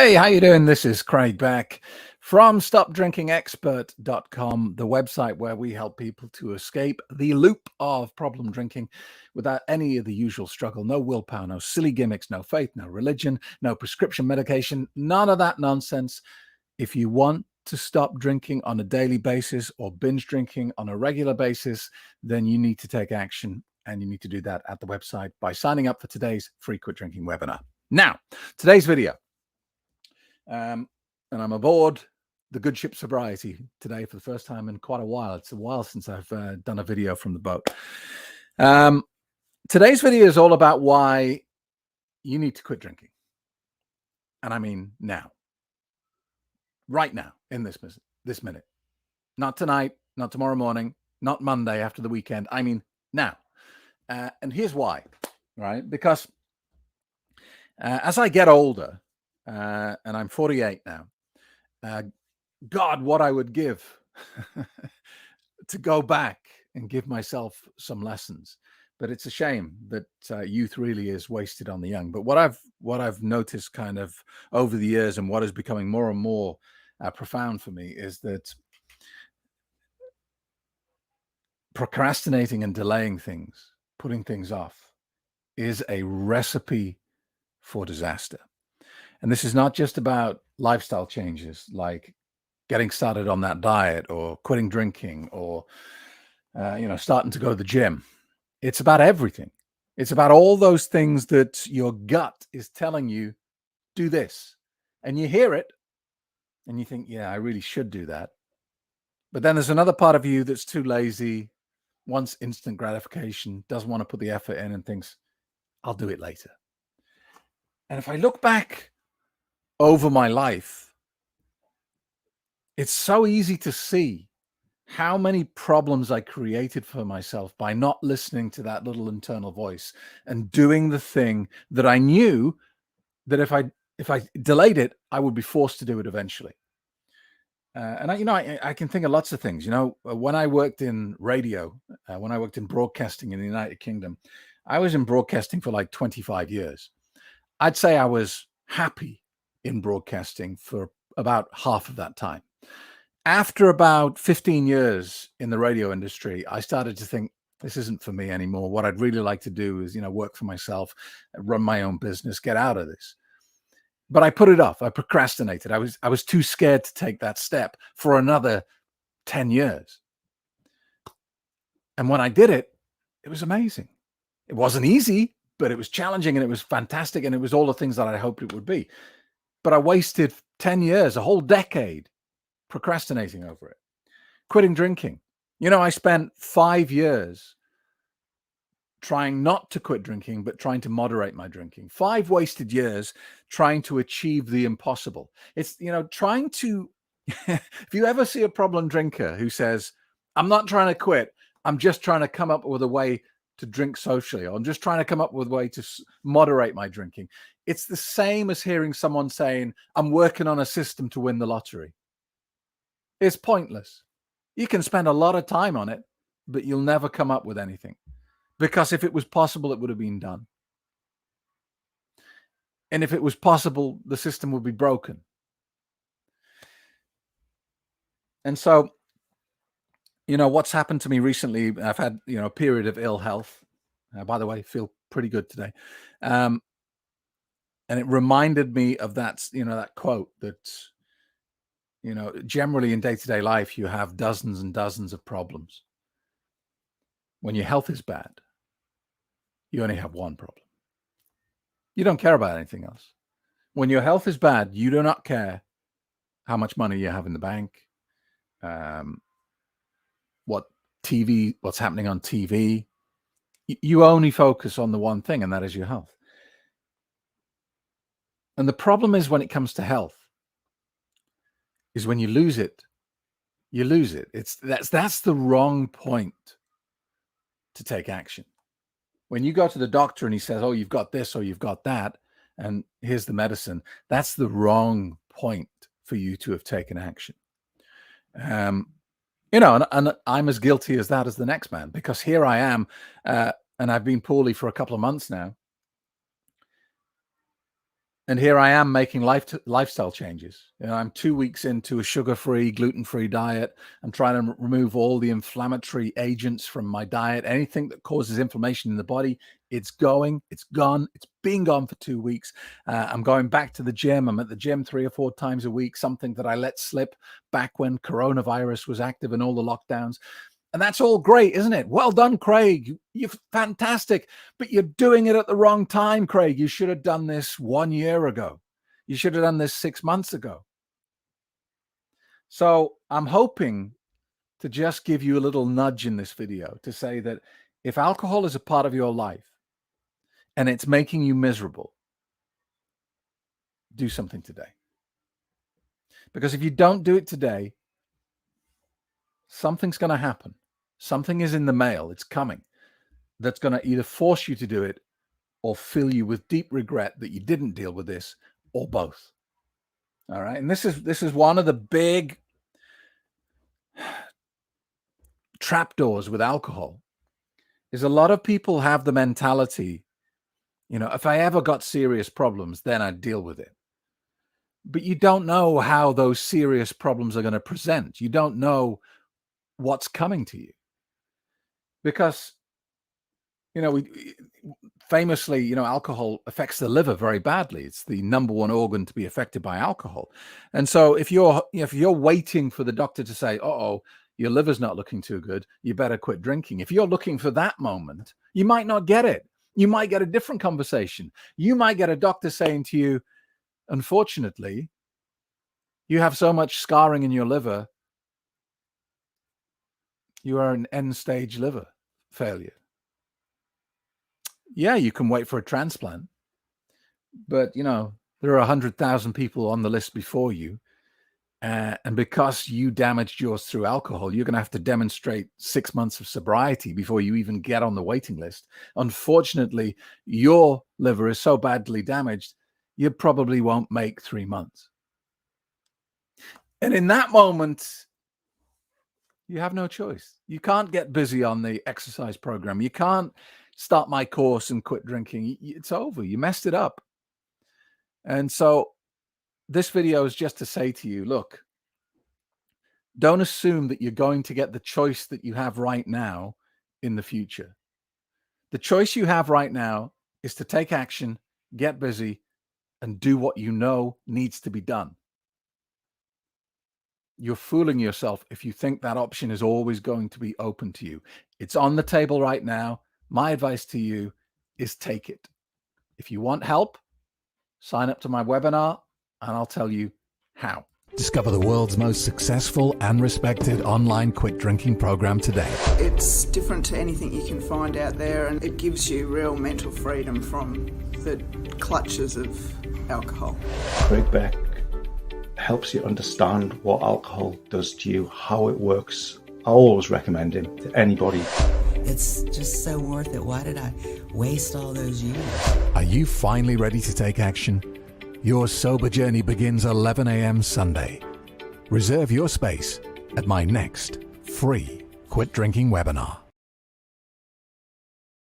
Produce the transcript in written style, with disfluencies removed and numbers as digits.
Hey, how you doing? This is Craig back from StopDrinkingExpert.com, the website where we help people to escape the loop of problem drinking without any of the usual struggle. No willpower, no silly gimmicks, no faith, no religion, no prescription medication, none of that nonsense. If you want to stop drinking on a daily basis or binge drinking on a regular basis, then you need to take action, and you need to do that at the website by signing up for today's free quit drinking webinar. Now, today's video. And I'm aboard the good ship Sobriety today for the first time in quite a while. It's a while since I've done a video from the boat. Today's video is all about why you need to quit drinking. And I mean now. Right now, in this minute. Not tonight, not tomorrow morning, not Monday after the weekend. I mean now. And here's why, right? Because as I get older, and I'm 48 now. God, what I would give to go back and give myself some lessons. But it's a shame that youth really is wasted on the young. But what I've noticed kind of over the years, and what is becoming more and more profound for me, is that procrastinating and delaying things, putting things off, is a recipe for disaster. And this is not just about lifestyle changes like getting started on that diet or quitting drinking or, starting to go to the gym. It's about everything. It's about all those things that your gut is telling you, do this. And you hear it and you think, yeah, I really should do that. But then there's another part of you that's too lazy, wants instant gratification, doesn't want to put the effort in, and thinks, I'll do it later. And if I look back over my life, it's so easy to see how many problems I created for myself by not listening to that little internal voice and doing the thing that I knew that if I delayed it, I would be forced to do it eventually. And I can think of lots of things. When I worked in radio, when I worked in broadcasting in the United Kingdom, I was in broadcasting for like 25 years. I'd say I was happy in broadcasting for about half of that time. After about 15 years in the radio industry, I started to think, this isn't for me anymore. What I'd really like to do is, work for myself, run my own business, get out of this. But I put it off. I procrastinated. I was too scared to take that step for another 10 years. And when I did it, it was amazing. It wasn't easy, but it was challenging, and it was fantastic, and it was all the things that I hoped it would be. But I wasted 10 years, a whole decade, procrastinating over it. Quitting drinking. I spent 5 years trying not to quit drinking, but trying to moderate my drinking. 5 wasted years trying to achieve the impossible. It's, trying to, if you ever see a problem drinker who says, I'm not trying to quit, I'm just trying to come up with a way to drink socially, or I'm just trying to come up with a way to moderate my drinking. It's the same as hearing someone saying, I'm working on a system to win the lottery. It's pointless. You can spend a lot of time on it, but you'll never come up with anything. Because if it was possible, it would have been done. And if it was possible, the system would be broken. And so, what's happened to me recently, I've had, a period of ill health. By the way, feel pretty good today. And it reminded me of that, that quote that, generally in day-to-day life, you have dozens and dozens of problems. When your health is bad, you only have one problem. You don't care about anything else. When your health is bad, you do not care how much money you have in the bank, what's happening on TV. You only focus on the one thing, and that is your health. And the problem is, when it comes to health, is when you lose it, you lose it. That's the wrong point to take action. When you go to the doctor and he says, oh, you've got this or you've got that, and here's the medicine, that's the wrong point for you to have taken action. And I'm as guilty as that as the next man, because here I am, and I've been poorly for a couple of months now. And here I am making lifestyle changes. You know, I'm 2 weeks into a sugar-free, gluten-free diet. I'm trying to remove all the inflammatory agents from my diet. Anything that causes inflammation in the body, it's going, it's gone. It's been gone for 2 weeks. I'm going back to the gym. I'm at the gym 3 or 4 times a week, something that I let slip back when coronavirus was active and all the lockdowns. And that's all great, isn't it? Well done, Craig. You're fantastic. But you're doing it at the wrong time, Craig. You should have done this 1 year ago. You should have done this 6 months ago. So I'm hoping to just give you a little nudge in this video to say that if alcohol is a part of your life and it's making you miserable, do something today. Because if you don't do it today, something's going to happen. Something is in the mail. It's coming. That's going to either force you to do it or fill you with deep regret that you didn't deal with this, or both. All right. And this is one of the big trapdoors with alcohol. Is a lot of people have the mentality, you know, if I ever got serious problems, then I'd deal with it. But you don't know how those serious problems are going to present. You don't know what's coming to you. Because, you know, famously, you know, alcohol affects the liver very badly. It's the number one organ to be affected by alcohol. And so if you're waiting for the doctor to say, uh-oh, your liver's not looking too good, you better quit drinking. If you're looking for that moment, you might not get it. You might get a different conversation. You might get a doctor saying to you, unfortunately, you have so much scarring in your liver, you are an end-stage liver failure. Yeah, you can wait for a transplant, but, you know, there are 100,000 people on the list before you. And because you damaged yours through alcohol, you're going to have to demonstrate 6 months of sobriety before you even get on the waiting list. Unfortunately, your liver is so badly damaged, you probably won't make 3 months. And in that moment, you have no choice. You can't get busy on the exercise program. You can't start my course and quit drinking. It's over. You messed it up. And so this video is just to say to you, look, don't assume that you're going to get the choice that you have right now in the future. The choice you have right now is to take action, get busy, and do what you know needs to be done. You're fooling yourself if you think that option is always going to be open to you. It's on the table right now. My advice to you is take it. If you want help, sign up to my webinar and I'll tell you how. Discover the world's most successful and respected online quit drinking program today. It's different to anything you can find out there, and it gives you real mental freedom from the clutches of alcohol. Craig Beck helps you understand what alcohol does to you, how it works. I always recommend him to anybody. It's just so worth it. Why did I waste all those years? Are you finally ready to take action? Your sober journey begins 11 a.m. Sunday. Reserve your space at my next free quit drinking webinar.